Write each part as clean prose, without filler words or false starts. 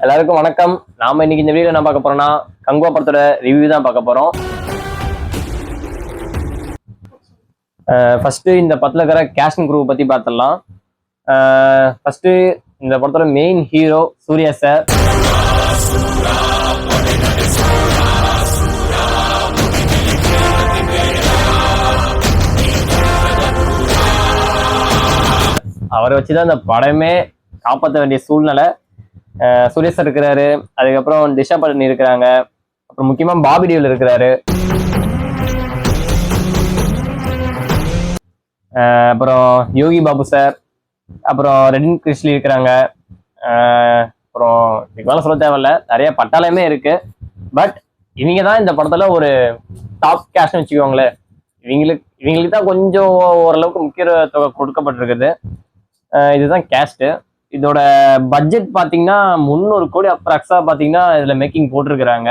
எல்லாருக்கும் வணக்கம். நாம இன்னைக்கு இந்த வீடியோல என்ன பார்க்க போறோம்னா கங்குவா படத்தோட ரிவ்யூ தான் பார்க்க போறோம். ஃபர்ஸ்ட் இந்த படத்துல இருக்கிற கேஸ்ட் அண்ட் க்ரூ பத்தி பார்த்துடலாம். ஃபர்ஸ்ட் இந்த படத்தோட மெயின் ஹீரோ சூர்யா சார். அவரை வச்சுதான் இந்த படமே காப்பாற்ற வேண்டிய சூழ்நிலை. சூர்யா சார் இருக்கிறாரு, அதுக்கப்புறம் திஷா பட்டனி இருக்கிறாங்க, அப்புறம் முக்கியமா பாபி டியோல் இருக்கிறாரு, அப்புறம் யோகி பாபு சார், அப்புறம் ரெடின் கிருஷ்ணி இருக்கிறாங்க. அப்புறம் இதுக்கு மேலே சொல்ல தேவையில்ல, நிறைய பட்டாளமே இருக்கு. பட் இவங்க தான் இந்த படத்துல ஒரு டாப் கேஷ்னு வச்சுக்கோங்களேன். இவங்களுக்கு தான் கொஞ்சம் ஓரளவுக்கு முக்கியத்துவம் கொடுக்கப்பட்டிருக்குது. இதுதான் கேஸ்ட். இதோட பட்ஜெட் பார்த்தீங்கன்னா 300 கோடி அப்ராக்ஸா பார்த்தீங்கன்னா இதுல மேக்கிங் போட்டிருக்கிறாங்க.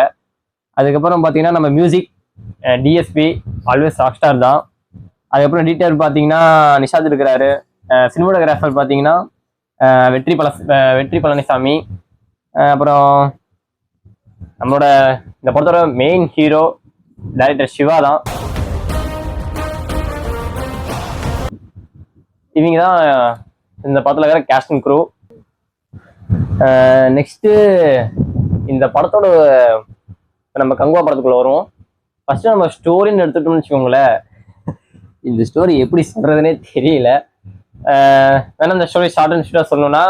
அதுக்கப்புறம் பார்த்தீங்கன்னா நம்ம music DSP always rock star தான். அதுக்கப்புறம் எடிட்டர் பார்த்தீங்கன்னா நிஷாத் இருக்கிறாரு. சினிமாட்டோகிராஃபர் பார்த்தீங்கன்னா வெற்றி பழனிசாமி. அப்புறம் நம்மளோட இந்த படத்தோட மெயின் ஹீரோ டைரக்டர் சிவா தான். இவங்க தான் இந்த படத்துல இருக்கிற கேஸ்ட் அண்ட் க்ரூ. நெக்ஸ்ட் இந்த படத்தோட நம்ம கங்குவா படத்துக்குள்ள வருவோம். ஃபர்ஸ்ட் நம்ம ஸ்டோரின்னு எடுத்துட்டோம்னு வச்சுக்கோங்களேன். இந்த ஸ்டோரி எப்படி சொல்றதுன்னே தெரியல. வேணா இந்த ஸ்டோரி ஷார்ட் அண்ட் ஸ்வீட்டா சொல்லணும்னா,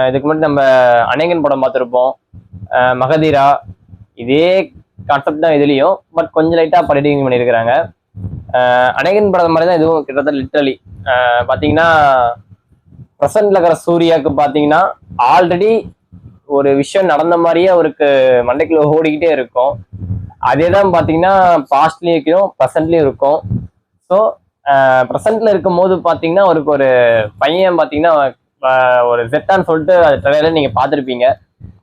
இதுக்கு முன்னாடி நம்ம அநேகன் படம் பார்த்துருப்போம், மகதீரா. இதே கான்செப்ட் தான் இதுலயும், பட் கொஞ்சம் லைட்டா எடிட்டிங் பண்ணியிருக்கிறாங்க. அநேகன் படம் மாதிரி தான் இதுவும் கிட்டத்தட்ட லிட்டரலி பாத்தீங்கன்னா பிரசன்ட்ல இருக்கிற சூர்யாவுக்கு பாத்தீங்கன்னா ஆல்ரெடி ஒரு விஷயம் நடந்த மாதிரியே அவருக்கு மண்டைக்குள்ள ஓடிக்கிட்டே இருக்கும். அதே தான் பாத்தீங்கன்னா பாஸ்ட்லயும் இருக்கும், ப்ரெசன்ட்லயும் இருக்கும். ஸோ ப்ரெசன்ட்ல இருக்கும் போது பாத்தீங்கன்னா அவருக்கு ஒரு பையன் பாத்தீங்கன்னா ஒரு ஜெட்டான்னு சொல்லிட்டு அது ட்ரெயிலர் நீங்க பார்த்துருப்பீங்க.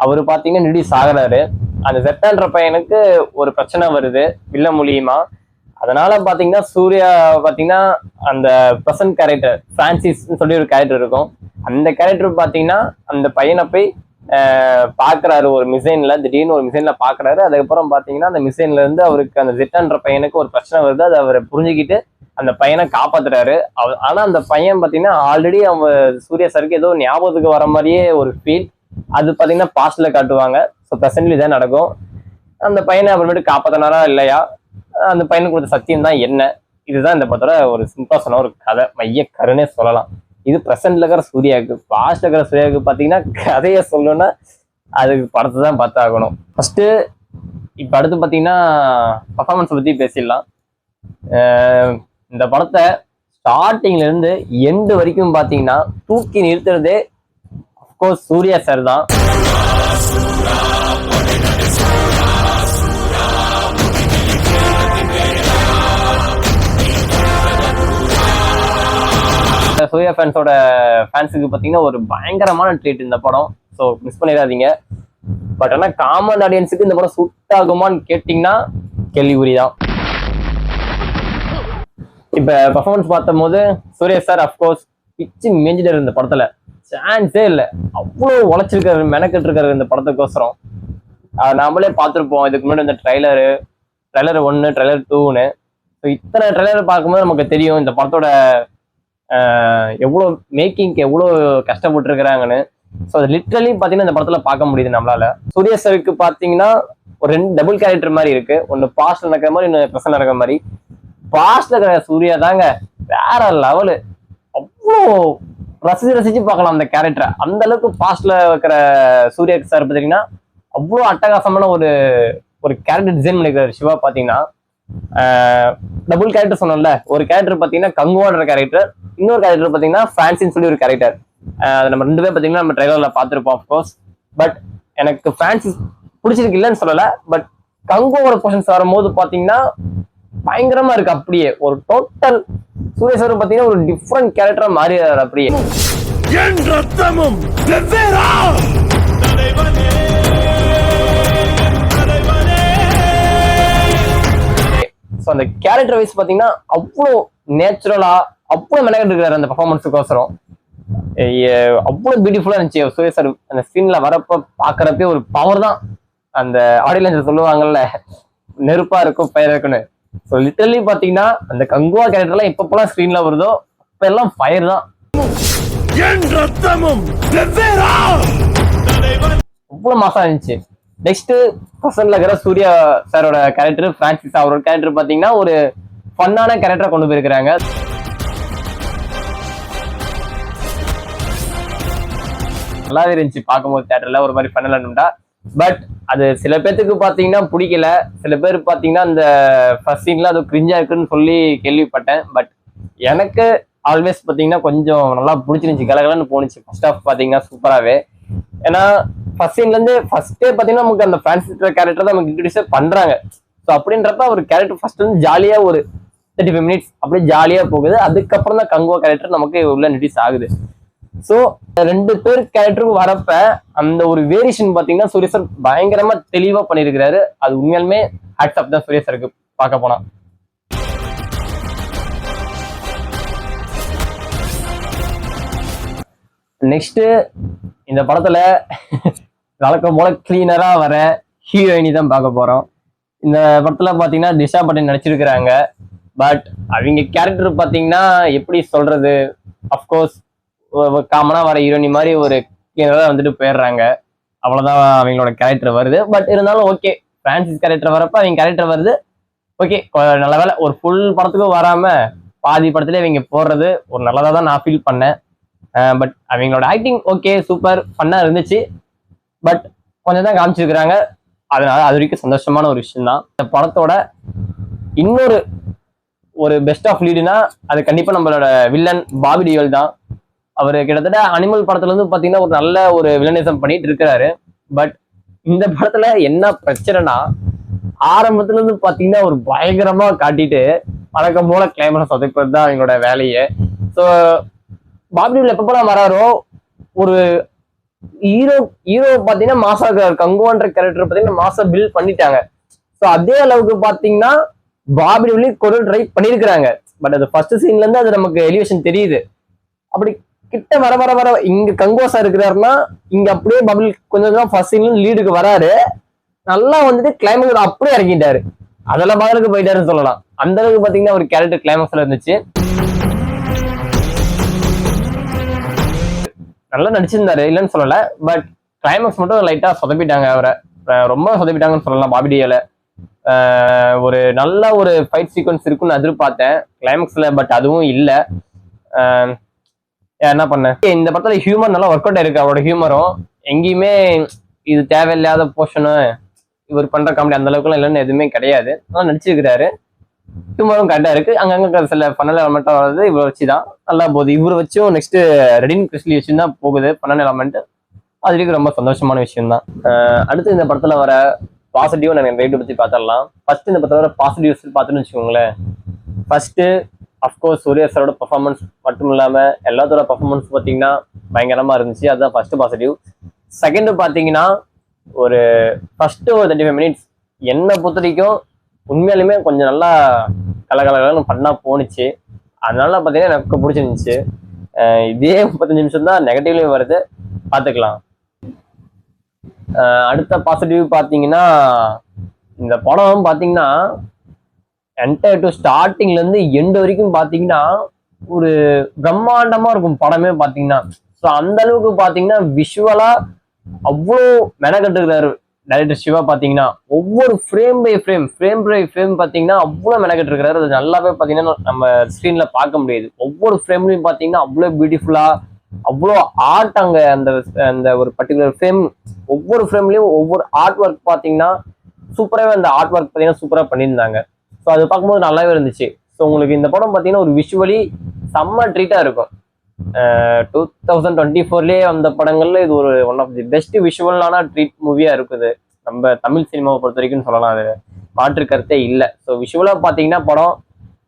அவரு பாத்தீங்கன்னா நிடிஸ் ஆகுறாரு. அந்த ஜெட்டான்ற பையனுக்கு ஒரு பிரச்சனை வருது வில்ல மூலியமா. அதனால பாத்தீங்கன்னா சூர்யா பாத்தீங்கன்னா அந்த ப்ரெசன்ட் கேரக்டர் பிரான்சிஸ் சொல்லி ஒரு கேரக்டர் இருக்கும். அந்த கேரக்டர் பாத்தீங்கன்னா அந்த பையனை போய் பாக்குறாரு ஒரு மிசைன்ல, திடீர்னு ஒரு மிசைன்ல பாக்குறாரு. அதுக்கப்புறம் பாத்தீங்கன்னா அந்த மிசைன்ல இருந்து அவருக்கு அந்த ஜெட்டான்ற பையனுக்கு ஒரு பிரச்சனை வருது. அதை அவரை புரிஞ்சுக்கிட்டு அந்த பையனை காப்பாத்துறாரு. ஆனா அந்த பையன் பாத்தீங்கன்னா ஆல்ரெடி அவன் சூர்யா சாருக்கு ஏதோ ஞாபகத்துக்கு வர மாதிரியே ஒரு ஃபீல். அது பாத்தீங்கன்னா பாஸ்ட்ல காட்டுவாங்க. ஸோ ப்ரெசென்ட்லி தான் நடக்கும். அந்த பையனை அப்புறமேட்டு காப்பாத்தினாரா இல்லையா, அந்த பையனுக்கு கொடுத்த சத்தியம் தான் என்ன, இதுதான் இந்த படத்தோட ஒரு சிம்பிளா சொன்ன ஒரு கதை மைய கருன்னே சொல்லலாம். இது ப்ரெசென்ட்ல இருக்கிற சூர்யாவுக்கு. பாஸ்ட்ல இருக்கிற சூர்யாவுக்கு பாத்தீங்கன்னா கதையை சொல்லணும்னா அதுக்கு படத்தை தான் பார்த்தாகணும். ஃபர்ஸ்ட் இப்ப அடுத்து பாத்தீங்கன்னா பர்ஃபார்மன்ஸ் பத்தி பேசிடலாம். இந்த படத்தை ஸ்டார்டிங்ல இருந்து எண்டு வரைக்கும் பாத்தீங்கன்னா தூக்கி நிறுத்துறதே அப்கோர்ஸ் சூர்யா சார் தான். சூர்யா ஃபேன்ஸுக்கு பாத்தீங்கன்னா ஒரு பயங்கரமான ட்ரீட் இந்த படம். ஸோ மிஸ் பண்ணிடாதீங்க. பட் ஆனா காமன் ஆடியன்ஸுக்கு இந்த படம் சூட் ஆகுமான்னு கேட்டீங்கன்னா கேள்விக்குறிதான். இப்ப பர்ஃபார்மன்ஸ் பார்த்தும் போது சூர்யா சார் அப்கோர்ஸ் பிச்சு மேஞ்சிட்டு இந்த படத்துல சான்ஸே இல்லை. அவ்வளோ உழைச்சிருக்காரு, மெனக்கெட்டு இருக்காரு இந்த படத்துக்கோசரம். நாமளே பார்த்துருப்போம் இதுக்கு முன்னாடி இந்த ட்ரைலர் 1, ட்ரைலர் 2ன்னு. ஸோ இத்தனை ட்ரைலர் பார்க்கும்போது நமக்கு தெரியும் இந்த படத்தோட எவ்வளோ மேக்கிங்க்கு எவ்வளோ கஷ்டப்பட்டு இருக்கிறாங்கன்னு. ஸோ அது லிட்ரலி பார்த்தீங்கன்னா இந்த படத்துல பார்க்க முடியுது நம்மளால. சூர்யா சாருக்கு பார்த்தீங்கன்னா ஒரு 2 டபுள் கேரக்டர் மாதிரி இருக்கு. ஒன்று பாஸ்ட்ல நடக்கிற மாதிரி, இன்னும் ப்ரெசன்ட்ல நடக்கிற மாதிரி. பாஸ்ட்ல இருக்கிற சூர்யா தாங்க வேற லெவலு. அவ்வளோ ரசிச்சு பார்க்கலாம் அந்த கேரக்டரை. அந்த அளவுக்கு பாஸ்ட்ல இருக்கிற சூர்யா சார் பார்த்தீங்கன்னா அவ்வளோ அட்டகாசமான ஒரு கேரக்டர் டிசைன் பண்ணிக்கிறாரு சிவா. பார்த்தீங்கன்னா டபுள் கேரக்டர் சொன்னோம்ல, ஒரு கேரக்டர் பார்த்தீங்கன்னா கங்குவான்ற கேரக்டர், இன்னொரு கேரக்டர் பார்த்தீங்கன்னா பிரான்சின்னு சொல்லி ஒரு கேரக்டர். நம்ம 2 பேர் பார்த்தீங்கன்னா நம்ம ட்ரைலர்ல பார்த்துருப்போம் அப்கோர்ஸ். பட் எனக்கு பிரான்சிஸ் பிடிச்சிருக்கு இல்லைன்னு சொல்லலை. பட் கங்குவோட போர்ஷன்ஸ் வரும்போது பார்த்தீங்கன்னா பயங்கரமா இருக்கு. அப்படியே ஒரு டோட்டல் சூர்யா சார் பார்த்தீங்கன்னா ஒரு டிஃப்ரெண்ட் கேரக்டரா மாறிடுறாரு அப்படியே. ஸோ அந்த கேரக்டர் வைஸ் பார்த்தீங்கன்னா அவ்வளோ நேச்சுரலா அவ்வளோ மெனக்கெட்டு இருக்காரு அந்த பர்ஃபார்மன்ஸுக்கோசரம். அவ்வளவு பியூட்டிஃபுல்லா இருந்துச்சு சூர்யா சார் அந்த ஸ்கிரீன்ல வரப்ப பாக்குறப்பே ஒரு பவர் தான். அந்த ஆடியன்ஸ் சொல்லுவாங்கல்ல, நெருப்பா இருக்கும் ஃபயர் இருக்குன்னு. ஸோ லிட்டரலி பாத்தீங்கன்னா அந்த கங்குவா கேரக்டர்லாம் எப்பப்பெல்லாம் ஸ்கிரீன்ல வருதோ அப்ப எல்லாம் ஃபயர் தான். அவ்வளவு மாசா இருந்துச்சு. நெக்ஸ்ட் பர்சன்ட்ல இருக்கிற சூர்யா சாரோட கேரக்டர் பிரான்சிஸ், அவரோட கேரக்டர் பாத்தீங்கன்னா ஒரு ஃபன்னான கேரக்டரை கொண்டு போயிருக்கிறாங்க. நல்லாவே இருந்துச்சு பார்க்கும்போது தியேட்டர்ல ஒரு மாதிரி ஃபன்னலா. பட் அது சில பேர்த்துக்கு பாத்தீங்கன்னா பிடிக்கல, சில பேர் பாத்தீங்கன்னா அந்த ஃபர்ஸ்ட் சீன்ல அது கிரிஞ்சா இருக்குன்னு சொல்லி கேள்விப்பட்டேன். பட் எனக்கு ஆல்வேஸ் பாத்தீங்கன்னா கொஞ்சம் நல்லா பிடிச்சிருந்துச்சு, கலகலன்னு போனிச்சு. ஃபர்ஸ்ட் ஆஃப் பாத்தீங்கன்னா சூப்பராகவே. ஏன்னா ஃபர்ஸ்ட் சீன்ல இருந்து ஃபர்ஸ்டே பாத்தீங்கன்னா நமக்கு அந்த பிரான்சிஸ் கேரக்டர் தான் நமக்கு இன்ட்ரடியூஸ் பண்றாங்க. ஸோ அப்படின்றப்ப ஒரு கேரக்டர் ஃபர்ஸ்ட் வந்து ஜாலியா ஒரு 35 மினிட்ஸ் அப்படியே ஜாலியா போகுது. அதுக்கப்புறம் தான் கங்குவா கேரக்டர் நமக்கு உள்ள இன்ட்ரடியூஸ் ஆகுது. ஸோ 2 பேர் கேரக்டருக்கு வரப்ப அந்த ஒரு வேரியேஷன் பாத்தீங்கன்னா சூர்யா சார் பயங்கரமா தெளிவா பண்ணிருக்கிறாரு. அது உண்மையாலுமே ஹேட்ஸ் ஆஃப் தான் சூர்யா சாருக்கு பார்க்க போனா. நெக்ஸ்ட் இந்த படத்துல வழக்கம் போல கிளீனரா வர ஹீரோயினி தான் பார்க்க போறோம். இந்த படத்துல பாத்தீங்கன்னா திஷா பட்டேல் நடிச்சிருக்கிறாங்க. பட் அவங்க கேரக்டர் பாத்தீங்கன்னா எப்படி சொல்றது, அப்கோர்ஸ் காமனா வர ஹீரோயினி மாதிரி ஒரு கிளீனரா வந்துட்டு போயிடுறாங்க, அவ்வளவுதான் அவங்களோட கேரக்டர் வருது. பட் இருந்தாலும் ஓகே, பிரான்சிஸ் கேரக்டர் வரப்ப அவங்க கேரக்டர் வருது, ஓகே நல்ல வேலை. ஒரு ஃபுல் படத்துக்கும் வராம பாதி படத்துல இவங்க போடுறது ஒரு நல்லதா தான் நான் ஃபீல் பண்ணேன். பட் அவங்களோட ஆக்டிங் ஓகே சூப்பர் ஃபன்னா இருந்துச்சு. பட் கொஞ்சம் தான் காமிச்சிருக்கிறாங்க, அதனால அது வரைக்கும் சந்தோஷமான ஒரு விஷயம் தான். இந்த படத்தோட இன்னொரு ஒரு பெஸ்ட் ஆஃப் லீடுனா அது கண்டிப்பா நம்மளோட வில்லன் பாபி டியோல் தான். அவர் கிட்டத்தட்ட அனிமல் படத்துல இருந்து பாத்தீங்கன்னா ஒரு நல்ல ஒரு வில்லனிசம் பண்ணிட்டு இருக்கிறாரு. பட் இந்த படத்துல என்ன பிரச்சனைனா, ஆரம்பத்துல இருந்து பாத்தீங்கன்னா ஒரு பயங்கரமா காட்டிட்டு வழக்கம் போல கிளைமேக்ஸ் சொதப்பது தான் அவங்களோட வேலையே. ஸோ பாபி டியோல் எப்பப்பெல்லாம் வராரோ ஒரு ஹீரோ பாத்தீங்கன்னா மாசா கங்குவான்ற கேரக்டர் பாத்தீங்கன்னா மாசா பில்ட் பண்ணிட்டாங்க. ஸோ அதே அளவுக்கு பாத்தீங்கன்னா பாபி டியோல் கொண்டு ட்ரை பண்ணிருக்கிறாங்க. பட் அது ஃபர்ஸ்ட் சீன்ல இருந்து அது நமக்கு எலிவேஷன் தெரியுது. அப்படி கிட்ட வர வர வர இங்க கங்குவாசா இருக்கிறாருன்னா இங்க அப்படியே பபிள் கொஞ்சம் ஃபர்ஸ்ட் சீன்ல லீடுக்கு வராரு, நல்லா வந்துட்டு கிளைமேக்ஸ் அப்படியே இறங்கிட்டாரு, அதெல்லாம் பதிலுக்கு போயிட்டாருன்னு சொல்லலாம். அந்த அளவுக்கு பாத்தீங்கன்னா ஒரு கேரக்டர் கிளைமேக்ஸ்ல இருந்துச்சு. நல்லா நடிச்சிருந்தாரு, இல்லைன்னு சொல்லல. பட் கிளைமேக்ஸ் மட்டும் லைட்டா சொதப்பிட்டாங்க, அவரை ரொம்ப சொதப்பிட்டாங்கன்னு சொல்லலாம் பாபி டியோல. ஒரு நல்ல ஒரு ஃபைட் சீக்வன்ஸ் இருக்குன்னு எதிர்பார்த்தேன் கிளைமேக்ஸ்ல, பட் அதுவும் இல்லை. என்ன பண்ணேன், இந்த படத்துல ஹியூமர் நல்லா ஒர்க் அவுட் ஆயிருக்கு. அவரோட ஹியூமரும் எங்கேயுமே இது தேவையில்லாத போர்ஷனு இவர் பண்ற காமெடி அந்த அளவுக்குலாம் இல்லைன்னு எதுவுமே கிடையாது. நல்லா நடிச்சிருக்கிறாரு, ஹியூமரும் கரெக்டா இருக்கு. அங்கங்க சில ஃபன்னல் எலமெண்ட் வர்றது இவரை வச்சுதான் நல்லா போகுது. இவரை வச்சும் நெக்ஸ்ட் ரெடின் கிறிஸ்லி வச்சு தான் போகுது ஃபன்னல் எலமெண்ட். அது வரைக்கும் ரொம்ப சந்தோஷமான விஷயம் தான். அடுத்து இந்த படத்துல வர பாசிட்டிவ் நான் ரைட்டு பத்தி பார்த்துடலாம். ஃபர்ஸ்ட் இந்த படத்துல வர பாசிட்டிவ்ஸ் பார்த்துன்னு வச்சுக்கோங்களேன். ஃபர்ஸ்ட் அஃப்கோர்ஸ் சூர்யா சாரோட பர்ஃபார்மன்ஸ் மட்டும் இல்லாம எல்லாத்தோட பர்ஃபார்மன்ஸ் பார்த்தீங்கன்னா பயங்கரமா இருந்துச்சு, அதுதான் ஃபர்ஸ்ட் பாசிட்டிவ். செகண்ட் பார்த்தீங்கன்னா ஒரு ஃபர்ஸ்ட் ஒரு 35 மினிட்ஸ் என்னை பொறுத்த வரைக்கும் உண்மையாலுமே கொஞ்சம் நல்லா கலகலன்னு பண்ணா போணுச்சு. அதனால பார்த்தீங்கன்னா எனக்கு பிடிச்சிருந்துச்சு. இதே 35 நிமிஷம் தான் நெகட்டிவ்லையும் வருது, பார்த்துக்கலாம். அடுத்த பாசிட்டிவ் பார்த்தீங்கன்னா இந்த படம் பார்த்தீங்கன்னா என்டையர் டு ஸ்டார்டிங்ல இருந்து எண்டு வரைக்கும் பாத்தீங்கன்னா ஒரு பிரம்மாண்டமா இருக்கும் படமே பாத்தீங்கன்னா. ஸோ அந்த அளவுக்கு பாத்தீங்கன்னா விஷுவலா அவ்வளோ மெனக்கட்டுக்கிறாரு டைரக்டர் சிவா. பாத்தீங்கன்னா ஒவ்வொரு ஃப்ரேம் பை ஃப்ரேம் பாத்தீங்கன்னா அவ்வளோ மெனக்கட்டு இருக்கிறாரு. அது நல்லாவே பாத்தீங்கன்னா நம்ம ஸ்கிரீன்ல பார்க்க முடியுது. ஒவ்வொரு ஃப்ரேம்லையும் பாத்தீங்கன்னா அவ்வளோ பியூட்டிஃபுல்லா, அவ்வளோ ஆர்ட் அங்க அந்த அந்த ஒரு பர்டிகுலர் ஃப்ரேம், ஒவ்வொரு ஃப்ரேம்லயும் ஒவ்வொரு ஆர்ட் ஒர்க் பாத்தீங்கன்னா சூப்பராகவே அந்த ஆர்ட் ஒர்க் பாத்தீங்கன்னா சூப்பரா பண்ணியிருந்தாங்க. ஸோ அது பார்க்கும்போது நல்லாவே இருந்துச்சு. ஸோ உங்களுக்கு இந்த படம் பார்த்தீங்கன்னா ஒரு விஷுவலி செம்ம ட்ரீட்டா இருக்கும். 2024லயே அந்த படங்கள்ல இது ஒரு ஒன் ஆஃப் தி பெஸ்ட் விஷுவலான ட்ரீட் மூவியா இருக்குது நம்ம தமிழ் சினிமாவை பொறுத்த வரைக்கும் சொல்லலாம். அது மாற்று கருத்தே இல்லை. ஸோ விஷுவலா பார்த்தீங்கன்னா படம்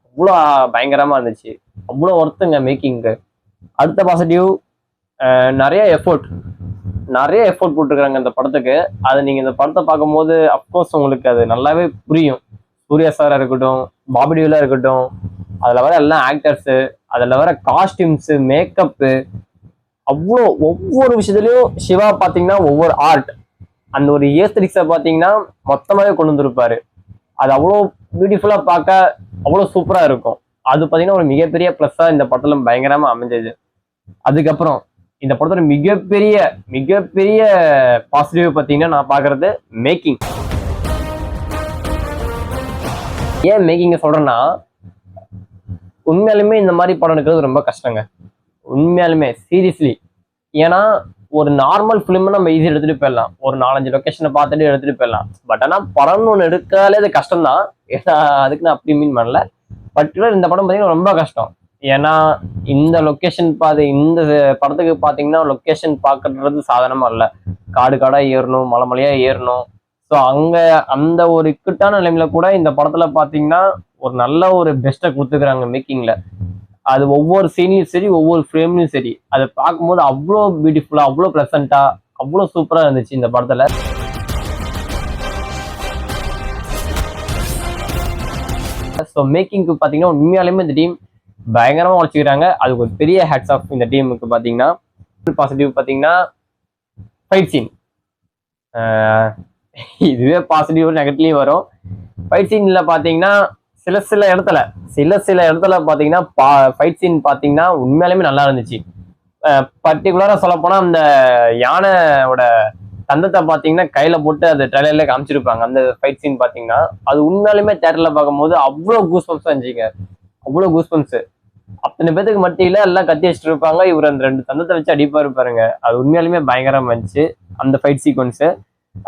அவ்வளோ பயங்கரமா இருந்துச்சு, அவ்வளோ ஒர்த்துங்க மேக்கிங்கு. அடுத்த பாசிட்டிவ் நிறைய எஃபோர்ட் போட்டிருக்காங்க இந்த படத்துக்கு. அது நீங்க இந்த படத்தை பார்க்கும்போது அப்கோர்ஸ் உங்களுக்கு அது நல்லாவே புரியும். சூர்யா சாரா இருக்கட்டும், பாபி டியோலா இருக்கட்டும், அதுல வர எல்லா ஆக்டர்ஸு, அதுல வர காஸ்டியூம்ஸு, மேக்கப்பு, அவ்வளோ ஒவ்வொரு விஷயத்துலயும் சிவா பாத்தீங்கன்னா ஒவ்வொரு ஆர்ட், அந்த ஒரு ஏஸ்தடிக்ஸை பாத்தீங்கன்னா மொத்தமாவே கொண்டு வந்திருப்பாரு. அது அவ்வளோ பியூட்டிஃபுல்லா பார்க்க அவ்வளோ சூப்பரா இருக்கும். அது பாத்தீங்கன்னா ஒரு மிகப்பெரிய பிளஸ்ஸா இந்த படத்துல பயங்கரமா அமைஞ்சது. அதுக்கப்புறம் இந்த படத்தோட மிகப்பெரிய மிகப்பெரிய பாசிட்டிவ் பாத்தீங்கன்னா நான் பாக்குறது மேக்கிங். ஏன் மேக்கிங்க சொல்றேன்னா, உண்மையாலுமே இந்த மாதிரி படம் எடுக்கிறது ரொம்ப கஷ்டங்க. உண்மையாலுமே சீரியஸ்லி. ஏன்னா ஒரு நார்மல் ஃபிலிம் நம்ம ஈஸியா எடுத்துட்டு போயிடலாம், ஒரு 4-5 லொகேஷனை பார்த்துட்டு எடுத்துட்டு போயிடலாம். பட் ஆனா படம்னு ஒன்று எடுக்காலே அது கஷ்டம் தான். ஏன்னா அதுக்கு நான் அப்படி மீன் பண்ணல. பர்டிகுலர் இந்த படம் பார்த்தீங்கன்னா ரொம்ப கஷ்டம். ஏன்னா இந்த லொக்கேஷன் இந்த படத்துக்கு பார்த்தீங்கன்னா லொக்கேஷன் பார்க்கறது சாதாரணமா இல்லை. காடு காடா ஏறணும், மலை மலையா ஏறணும். ஸோ அங்க அந்த ஒரு இக்கட்டான நிலைமையில கூட இந்த படத்துல பார்த்தீங்கன்னா ஒரு நல்ல ஒரு பெஸ்ட்டை கொடுத்துக்கிறாங்க மேக்கிங்ல. அது ஒவ்வொரு சீன்லையும் சரி, ஒவ்வொரு ஃப்ரேம்லையும் சரி, அதை பார்க்கும்போது அவ்வளோ பியூட்டிஃபுல்லா, அவ்வளோ ப்ளசண்டா, அவ்வளோ சூப்பரா இருந்துச்சு இந்த படத்துல. ஸோ மேக்கிங்க்கு பார்த்தீங்கன்னா உண்மையாலுமே இந்த டீம் பயங்கரமா உழைச்சிக்கிறாங்க. அதுக்கு ஒரு பெரிய ஹேட்ஸ் ஆஃப் இந்த டீமுக்கு. பார்த்தீங்கன்னா பாசிட்டிவ் பார்த்தீங்கன்னா ஃபைட் சீன். இதுவே பாசிட்டிவ் நெகட்டிவ் வரும். ஃபைட் சீன்ல பார்த்தீங்கன்னா சில சில இடத்துல பார்த்தீங்கன்னா ஃபைட் சீன் பார்த்தீங்கன்னா உண்மையாலுமே நல்லா இருந்துச்சு. பர்டிகுலரா சொல்ல போனா அந்த யானையோட தந்தத்தை பார்த்தீங்கன்னா கையில போட்டு அது ட்ரெய்லர்ல காமிச்சிருப்பாங்க. அந்த ஃபைட் சீன் பார்த்தீங்கன்னா அது உண்மையாலுமே தியேட்டர்ல பார்க்கும்போது அவ்வளோ கூஸ் பம்ப்ஸா இருந்துச்சுங்க. அவ்வளோ கூஸ் பம்ப்ஸ். அத்தனை பேத்துக்கு மத்தியில எல்லாம் கத்தி வச்சுட்டு இருப்பாங்க, இவர் அந்த 2 தந்தத்தை வச்சு அடிப்பாரு பாருங்க. அது உண்மையாலுமே பயங்கரமா இருந்துச்சு அந்த ஃபைட் சீக்வன்ஸ்.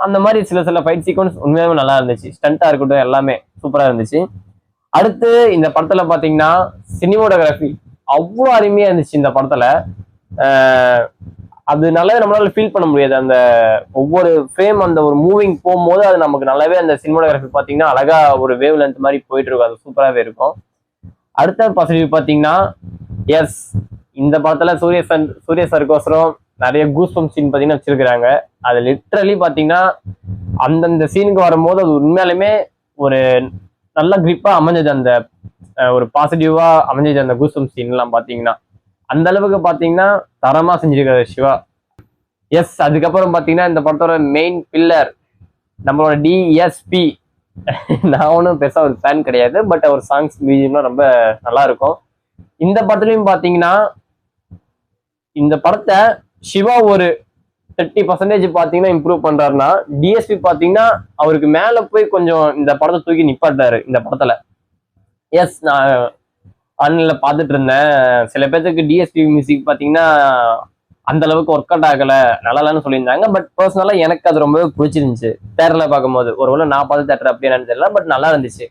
அந்த மாதிரி சில ஃபைட் சீக்வன்ஸ் உண்மையாலுமே நல்லா இருந்துச்சு. ஸ்டண்டா இருக்கட்டும் எல்லாமே சூப்பரா இருந்துச்சு. அடுத்து இந்த படத்துல பாத்தீங்கன்னா சினிமோட்டோகிராஃபி அவ்வளோ அருமையா இருந்துச்சு இந்த படத்துல. அது நல்லாவே நம்மளால ஃபீல் பண்ண முடியாது. அந்த ஒவ்வொரு ஃப்ரேம் அந்த ஒரு மூவிங் போகும்போது அது நமக்கு நல்லாவே அந்த சினிமோட்டோகிராஃபி பாத்தீங்கன்னா அழகா ஒரு வேவ் லென்த் மாதிரி போயிட்டு இருக்கும். அது சூப்பராகவே இருக்கும். அடுத்த பாசிட்டிவ் பாத்தீங்கன்னா எஸ், இந்த படத்துல சூரிய சருக்கோசரம் நிறைய கூஸ் பம்ப் சீன் பாத்தீங்கன்னா வச்சிருக்கிறாங்க. அது லிட்ரலி பாத்தீங்கன்னா அந்தந்த சீனுக்கு வரும்போது அது உண்மையாலுமே ஒரு நல்ல கிரிப்பா அமைஞ்சது. அந்த ஒரு பாசிட்டிவா அமைஞ்சது அந்த கூஸ் பம்ப் சீன் எல்லாம் பாத்தீங்கன்னா அந்த அளவுக்கு பாத்தீங்கன்னா தரமா செஞ்சிருக்காரு சிவா. எஸ், அதுக்கப்புறம் பாத்தீங்கன்னா இந்த படத்தோட மெயின் பில்லர் நம்மளோட டிஎஸ்பி. நான் ஒன்றும் பெருசா ஒரு ஃபேன் கிடையாது, பட் அவர் சாங்ஸ் மியூசிக்லாம் ரொம்ப நல்லா இருக்கும். இந்த படத்துலயும் பாத்தீங்கன்னா இந்த படத்தை சிவா ஒரு 30% பாத்தீங்கன்னா இம்ப்ரூவ் பண்றாருன்னா, டிஎஸ்பி பாத்தீங்கன்னா அவருக்கு மேல போய் கொஞ்சம் இந்த படத்தை தூக்கி நிப்பாட்டாரு இந்த படத்துல. எஸ், நான் ஆன்லைன்ல பாத்துட்டு இருந்தேன். சில பேருக்கு டிஎஸ்பி மியூசிக் பாத்தீங்கன்னா அந்த அளவுக்கு ஒர்க் அவுட் ஆகல, நல்லா இல்லைன்னு சொல்லியிருந்தாங்க. பட் பர்சனலா எனக்கு அது ரொம்பவே பிடிச்சிருந்துச்சு தேட்டர்ல பார்க்கும்போது. ஒருவேளை நான் பார்த்து தேட்டர் அப்படி என்னன்னு தெரியல, பட் நல்லா இருந்துச்சு.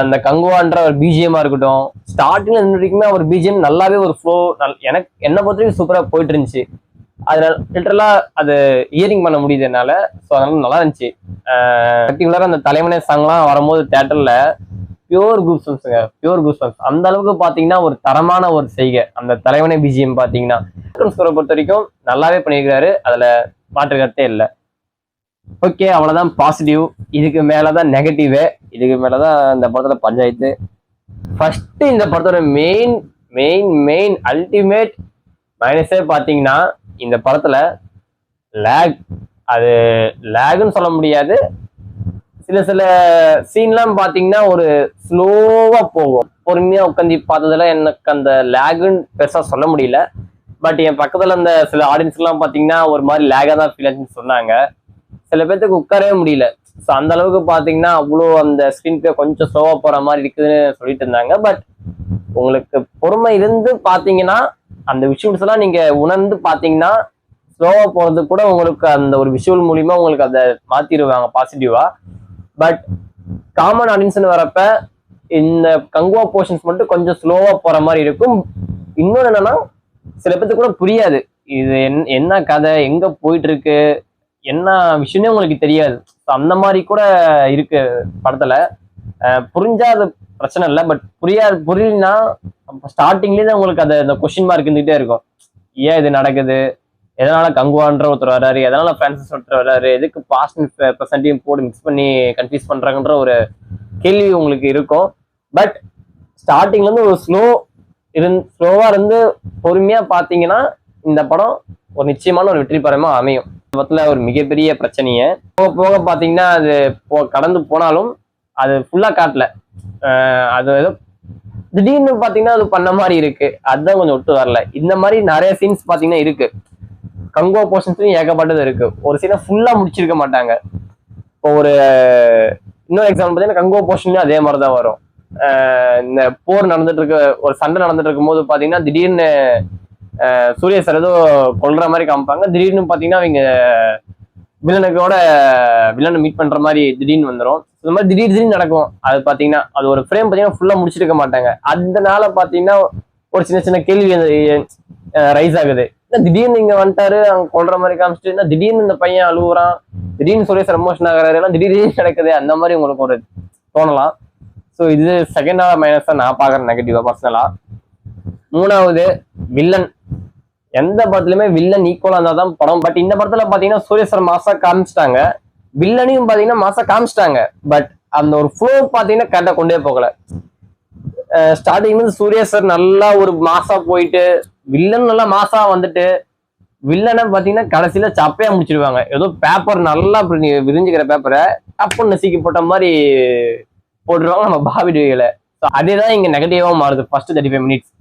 அந்த கங்குவான்ற ஒரு பிஜிஎம்மா இருக்கட்டும், ஸ்டார்டிங்ல இன்ன வரைக்குமே அவர் பிஜிஎம் நல்லாவே ஒரு ஃப்ளோ எனக்கு என்ன பொறுத்த வரைக்கும் சூப்பரா போயிட்டு இருந்துச்சு. அதனால லிட்டரலா அது இயரிங் பண்ண முடியுது என்னால. ஸோ அதனால நல்லா இருந்துச்சு. பர்டிகுலரா அந்த தலைமனை சாங்லாம் வரும்போது தேட்டர்ல பியூர் கூஸ்பம்ஸ்ங்க, பியூர் கூஸ்பம்ஸ். அந்த அளவுக்கு பாத்தீங்கன்னா ஒரு தரமான ஒரு செய்கை அந்த தலைவனை பிஜிஎம் பாத்தீங்கன்னா பொறுத்த வரைக்கும் நல்லாவே பண்ணியிருக்காரு. அதுல மாற்று கருத்தே இல்லை. ஓகே, அவ்வளவுதான் பாசிட்டிவ். இதுக்கு மேலதான் நெகட்டிவ். இதுக்கு மேலதான் இந்த படத்துல பஞ்சாயத்து. ஃபர்ஸ்ட் இந்த படத்தோட மெயின் மெயின் மெயின் அல்டிமேட் மைனஸே பாத்தீங்கன்னா இந்த படத்துல லேக். அது லேக்னு சொல்ல முடியாது. சில சீன்லாம் பாத்தீங்கன்னா ஒரு ஸ்லோவா போகும். பொறுமையா உட்காந்து பார்த்ததுல எனக்கு அந்த லேகுன்னு பெருசா சொல்ல முடியல. பட் என் பக்கத்துல அந்த சில ஆடியன்ஸ் எல்லாம் பாத்தீங்கன்னா ஒரு மாதிரி லேகா தான் ஃபீல் ஆச்சுன்னு சொன்னாங்க. சில பேர்த்துக்கு உட்காரவே முடியல. ஸோ அந்த அளவுக்கு பாத்தீங்கன்னா அவ்வளோ அந்த ஸ்கிரீன் பிளே கொஞ்சம் ஸ்லோவா போற மாதிரி இருக்குதுன்னு சொல்லிட்டு இருந்தாங்க. பட் உங்களுக்கு பொறுமை இருந்து பாத்தீங்கன்னா அந்த விஷுவல்ஸ் எல்லாம் நீங்க உணர்ந்து பாத்தீங்கன்னா ஸ்லோவா போறது கூட உங்களுக்கு அந்த ஒரு விஷுவல் மூலியமா உங்களுக்கு அதை மாத்திடுவாங்க பாசிட்டிவா. பட் காமன் ஆடியன்ஸ்னு வரப்ப இந்த கங்குவா போர்ஷன்ஸ் மட்டும் கொஞ்சம் ஸ்லோவா போற மாதிரி இருக்கும். இன்னொன்னு என்னன்னா, சில பேருக்கு கூட புரியாது இது என்ன கதை, எங்க போயிட்டு இருக்கு, என்ன விஷயம்னே உங்களுக்கு தெரியாது. அந்த மாதிரி கூட இருக்கு படத்துல. புரிஞ்சா அது பிரச்சனை இல்லை. பட் புரியலன்னா ஸ்டார்டிங்லேயே தான் உங்களுக்கு அந்த கொஸ்டின் மார்க் இருந்துகிட்டே இருக்கும். ஏன் இது நடக்குது, எதனால கங்குவான்ற ஒருத்தர் வர்றாரு, எதனால பிரான்சிஸ் ஒருத்தர் வர்றாரு, எதுக்கு பாஸ்ட் ப்ரெசென்ட்டையும் போட்டு மிக்ஸ் பண்ணி கன்ஃபியூஸ் பண்றாங்கன்ற ஒரு கேள்வி உங்களுக்கு இருக்கும். பட் ஸ்டார்டிங்ல இருந்து ஒரு ஸ்லோவா இருந்து பொறுமையா பாத்தீங்கன்னா இந்த படம் ஒரு நிச்சயமான ஒரு வெற்றி படமா அமையும். படத்துல ஒரு மிகப்பெரிய பிரச்சனைய போக போக பாத்தீங்கன்னா அது கடந்து போனாலும் அது ஃபுல்லா காட்டல. அது ஏதோ திடீர்னு பாத்தீங்கன்னா அது பண்ண மாதிரி இருக்கு, அதுதான் கொஞ்சம் ஒட்டு வரல. இந்த மாதிரி நிறைய சீன்ஸ் பாத்தீங்கன்னா இருக்கு, கங்கோ போர்ஷன்ஸ்லயும் ஏகப்பட்டது இருக்கு. ஒரு சீனை ஃபுல்லா முடிச்சிருக்க மாட்டாங்க. இப்போ ஒரு இன்னொரு எக்ஸாம்பிள் பாத்தீங்கன்னா கங்கோ போர்ஷன்லயும் அதே மாதிரிதான் வரும். இந்த போர் நடந்துட்டு இருக்கு, ஒரு சண்டை நடந்துட்டு இருக்கும் போது பாத்தீங்கன்னா திடீர்னு சூரிய சார் ஏதோ கொல்ற மாதிரி காமிப்பாங்க. திடீர்னு பாத்தீங்கன்னா அவங்க வில்லனை மீட் பண்ற மாதிரி திடீர்னு வந்துடும். இந்த மாதிரி திடீர்னு நடக்கும். அது பாத்தீங்கன்னா அது ஒரு ஃப்ரேம் பாத்தீங்கன்னா ஃபுல்லா முடிச்சிருக்க மாட்டாங்க. அதனால பாத்தீங்கன்னா ஒரு சின்ன சின்ன கேள்வி ரைஸ் ஆகுது. திடீர்னு இங்க வந்துட்டாரு, அவங்க கொல்ற மாதிரி காமிச்சிட்டு திடீர்னு இந்த பையன் அழுகுறான், திடீர்னு சுரேஷ் எமோஷன் ஆகிறாரு, எல்லாம் திடீர்னு நடக்குது. அந்த மாதிரி உங்களுக்கு ஒரு தோணலாம். ஸோ இது செகண்டான மைனஸா நான் பாக்குறேன், நெகட்டிவா பர்சனலா. மூணாவது, வில்லன். எந்த படத்துலயுமே வில்லன் ஈக்குவலா இருந்தாதான் படம். பட் இந்த படத்துல பாத்தீங்கன்னா சூரிய சார் மாசா காமிச்சிட்டாங்க, வில்லனையும் பாத்தீங்கன்னா மாசா காமிச்சிட்டாங்க. பட் அந்த ஒரு ஃப்ளோ பாத்தீங்கன்னா கரெக்டா கொண்டே போகல. ஸ்டார்டிங்ல இருந்து சூரிய சார் நல்லா ஒரு மாசா போயிட்டு வில்லன் நல்லா மாசா வந்துட்டு வில்லனை பாத்தீங்கன்னா கடைசியில சப்பையா முடிச்சிருவாங்க. ஏதோ பேப்பர் நல்லா விரிஞ்சுக்கிற பேப்பரை டப்புன்னு நசுக்கி போட்ட மாதிரி போட்டுருவாங்க நம்ம பாபி டிவியில. அதேதான் இங்க நெகட்டிவா மாறுது ஃபர்ஸ்ட் 35 மினிட்ஸ்.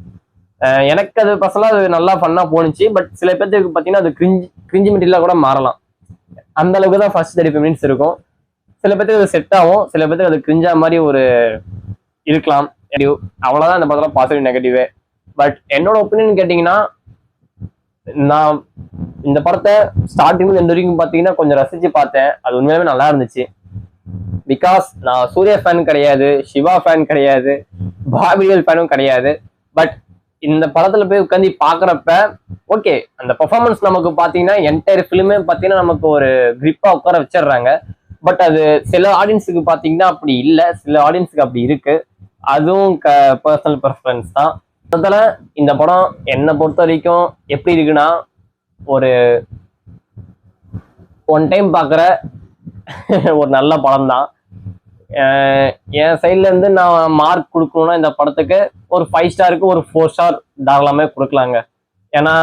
எனக்கு அது பர்சனலா அது நல்லா ஃபன்னா போனுச்சு. பட் சில பேருக்கு பாத்தீங்கன்னா அது கிரிஞ்சி மெட்டீரியலா கூட மாறலாம். அந்த அளவுக்கு தான் ஃபர்ஸ்ட் 35 மினிட்ஸ் இருக்கும். சில பேருக்கு அது செட் ஆகும், சில பேருக்கு அது கிரிஞ்சா மாதிரி ஒரு இருக்கலாம். அவ்வளவுதான் இந்த படத்துல பாசிட்டிவ் நெகட்டிவ். பட் என்னோட ஒப்பீனியன் கேட்டீங்கன்னா, நான் இந்த படத்தை ஸ்டார்டிங்ல எந்த வரைக்கும் பாத்தீங்கன்னா கொஞ்சம் ரசிச்சு பார்த்தேன். அது உண்மையாலுமே நல்லா இருந்துச்சு. பிகாஸ் நான் சூர்யா ஃபேன் கிடையாது, சிவா ஃபேன் கிடையாது, பாபியல் ஃபேனும் கிடையாது. பட் இந்த படத்துல போய் உட்காந்து பாக்குறப்ப ஓகே, அந்த பெர்ஃபார்மன்ஸ் நமக்கு பாத்தீங்கன்னா என்டையர் ஃபிலிமே பாத்தீங்கன்னா நமக்கு ஒரு கிரிப்பா உட்கார வச்சிடுறாங்க. பட் அது சில ஆடியன்ஸுக்கு பாத்தீங்கன்னா அப்படி இல்லை, சில ஆடியன்ஸுக்கு அப்படி இருக்கு. அதுவும் பர்சனல் ப்ரெஃபரன்ஸ் தான். மொத்தத்துல இந்த படம் என்னை பொறுத்த வரைக்கும் எப்படி இருக்குன்னா, ஒரு ஒன் டைம் பாக்குற ஒரு நல்ல படம் தான். என் சைட்ல இருந்து நான் மார்க் கொடுக்கணும்னா இந்த படத்துக்கு ஒரு 5 ஸ்டாருக்கு ஒரு 4 ஸ்டார் தாராளமே கொடுக்கலாங்க. ஏன்னா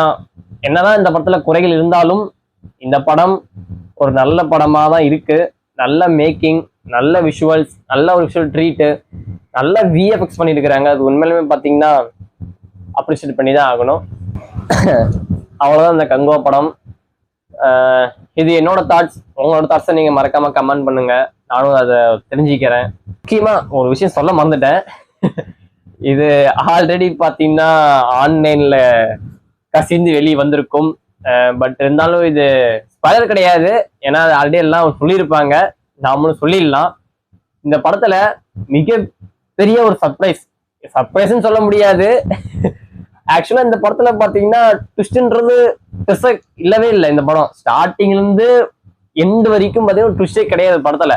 என்னதான் இந்த படத்துல குறைகள் இருந்தாலும் இந்த படம் ஒரு நல்ல படமா தான் இருக்கு. நல்ல மேக்கிங், நல்ல விஷுவல்ஸ், நல்ல ஒரு விஷுவல் ட்ரீட்டு, நல்ல விஎஃப்எக்ஸ் பண்ணியிருக்கிறாங்க. அது உண்மையிலுமே பார்த்தீங்கன்னா அப்ரிஷியேட் பண்ணி தான் ஆகணும். அவ்வளோதான் இந்த கங்குவா படம். இது என்னோட தாட்ஸ். உங்களோட தாட்ஸை நீங்கள் மறக்காம கமெண்ட் பண்ணுங்க, நானும் அதை தெரிஞ்சுக்கிறேன். முக்கியமா ஒரு விஷயம் சொல்ல மறந்துட்டேன். இது ஆல்ரெடி பார்த்தீங்கன்னா ஆன்லைன்ல கசிந்து வெளியே வந்திருக்கும். பட் இருந்தாலும் இது ஸ்பாய்லர் கிடையாது, ஏன்னா ஆல்ரெடி எல்லாம் சொல்லியிருப்பாங்க, நாமளும் சொல்லிடலாம். இந்த படத்துல மிக பெரிய ஒரு சர்ப்ரைஸ்ன்னு சொல்ல முடியாது. ஆக்சுவலா இந்த படத்துல பாத்தீங்கன்னா ட்விஸ்ட்ன்றது பெருசா இல்லவே இல்லை. இந்த படம் ஸ்டார்டிங்ல இருந்து எண்டு வரைக்கும் பாத்தீங்கன்னா ட்விஸ்டே கிடையாது படத்துல.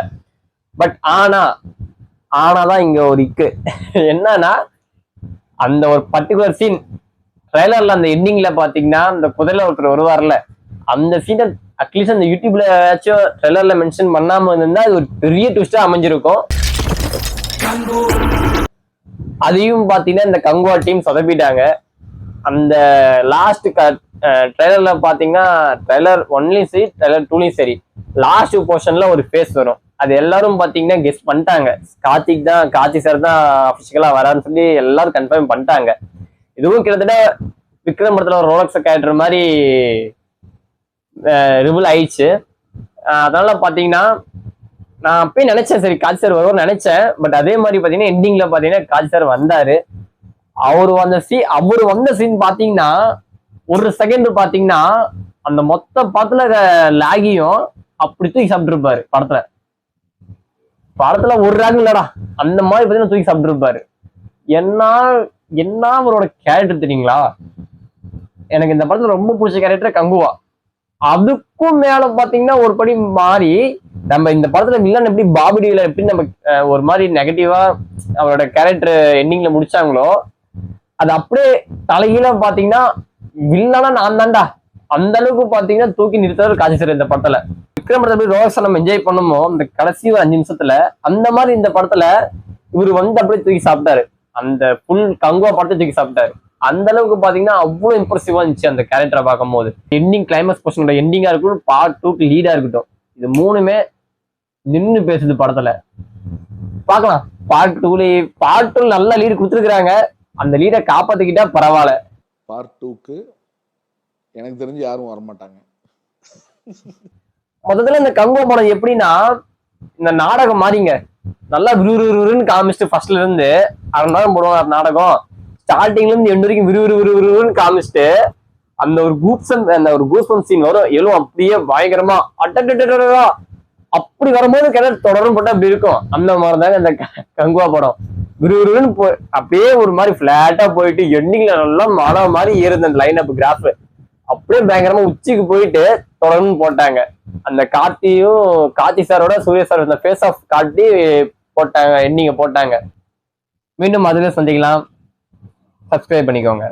பட் ஆனாதான் இங்க ஒரு இக்கு என்னன்னா, அந்த ஒரு பர்டிகுலர் சீன் ட்ரைலர்ல அந்த எண்டிங்ல பாத்தீங்கன்னா அந்த புதையில ஒருத்தர் வருவார்ல, அந்த சீனை அட்லீஸ்ட் அந்த யூடியூப்ல ஏதாச்சும் ட்ரெய்லர்ல மென்ஷன் பண்ணாம இருந்தா அது ஒரு பெரிய ட்விஸ்டா அமைஞ்சிருக்கும். அதையும் பாத்தீங்கன்னா இந்த கங்குவா டீம் சொதப்பிட்டாங்க. அந்த லாஸ்ட் ட்ரெய்லர்ல பாத்தீங்கன்னா ட்ரெய்லர் 1லயும் சரி ட்ரெய்லர் 2லயும் சரி லாஸ்ட் போர்ஷன்ல ஒரு ஃபேஸ் வரும். அது எல்லாரும் பாத்தீங்கன்னா கெஸ் பண்ணிட்டாங்க, கார்த்திக் சார் தான் அபிஷியலா வரான்னு சொல்லி எல்லாரும் கன்ஃபார்ம் பண்ணிட்டாங்க. இதுவும் கிட்டத்தட்ட விக்ரம் படத்துல ஒரு ரோலக்ஸ் கேரக்டர் மாதிரி ரிவல் ஆயிடுச்சு. அதனால பாத்தீங்கன்னா நான் அப்பயும் நினைச்சேன் சரி காஜி சார் வருவார்னு நினைச்சேன். பட் அதே மாதிரி பாத்தீங்கன்னா எண்டிங்ல பாத்தீங்கன்னா காஜி சார் வந்தாரு. அவரு வந்த சீன் பாத்தீங்கன்னா ஒரு செகண்ட் பாத்தீங்கன்னா அந்த மொத்த படத்துல லாகியும் அப்படி தூக்கி சாப்பிட்டு இருப்பாரு. படத்துல ஒரு ராக் இல்லடா, அந்த மாதிரி பாத்தீங்கன்னா தூக்கி சாப்பிட்டு இருப்பாரு. என்ன அவரோட கேரக்டர் தெரியுங்களா? எனக்கு இந்த படத்துல ரொம்ப பிடிச்ச கேரக்டர் கங்குவா. அதுக்கும் மேல பாத்தீங்கன்னா ஒரு படி மாறி நம்ம இந்த படத்துல வில்லன் எப்படி பாபிடியில எப்படி நம்ம ஒரு மாதிரி நெகட்டிவா அவரோட கேரக்டர் எண்டிங்ல முடிச்சாங்களோ, அது அப்படியே தலைகீழ பாத்தீங்கன்னா வில்லனா நான் தான்டா அந்த அளவுக்கு பாத்தீங்கன்னா தூக்கி நிறுத்தாரு காஜி சார் இந்த படத்துல. விக்ரம் படத்துல ரோஸ் நம்ம என்ஜாய் பண்ணுமோ இந்த கடைசி ஒரு 5 நிமிஷத்துல, அந்த மாதிரி இந்த படத்துல இவரு வந்து அப்படியே தூக்கி சாப்பிட்டாரு. அந்த ஃபுல் கங்குவா படத்தை தூக்கி சாப்பிட்டாரு. அந்த அளவுக்கு பாத்தீங்கன்னா அவ்வளவு இம்ப்ரெசிவா இருந்துச்சு அந்த கேரக்டரை பார்க்கும்போது. எண்டிங் கிளைமேக்ஸ் போர்ஷனோட எண்டிங்கா இருக்கட்டும், பார்ட் 2க்கு லீடா இருக்கட்டும், இது மூணுமே நின்னு பேசுது படத்துல. பார்க்கலாம் பார்ட் 2 நல்ல லீடு கொடுத்துருக்காங்க. அந்த லீடை காப்பாத்திக்கிட்டா பரவாயில்ல. பார்ட் 2க்கு எனக்கு தெரிஞ்சு யாரும் வரமாட்டாங்க. மொத்தத்துல இந்த கங்குவா படம் எப்படின்னா இந்த நாடகம் மாதிரிங்க. நல்லா விறுவிறுன்னு காமிச்சிட்டு ஃபர்ஸ்ட்ல இருந்து 1/2 மணி நேரம் போடுவாங்க நாடகம். ஸ்டார்டிங்ல இருந்து எண்டு வரைக்கும் விறுவிறுன்னு காமிச்சிட்டு அந்த ஒரு கூஸ்பம் சீன் வரும், எழுவும் அப்படியே பயங்கரமா அட்டா அப்படி வரும்போது கிணறு தொடரும் போட்டு அப்படி இருக்கும். அந்த மாதிரிதாங்க இந்த கங்குவா படம். விறுவிறுன்னு அப்படியே ஒரு மாதிரி பிளாட்டா போயிட்டு எண்டிங்ல நல்லா மழை மாதிரி ஏறுது அந்த லைன் அப் கிராஃப். அப்படியே பயங்கரமா உச்சிக்கு போயிட்டு தொடர்ந்து போட்டாங்க. அந்த கார்த்தி சாரோட சூர்யா சார் இந்த ஃபேஸ் ஆஃப் காட்டி போட்டாங்க, எண்டிங்க போட்டாங்க. மீண்டும் அதுல சந்திக்கலாம். சப்ஸ்கிரைப் பண்ணிக்கோங்க.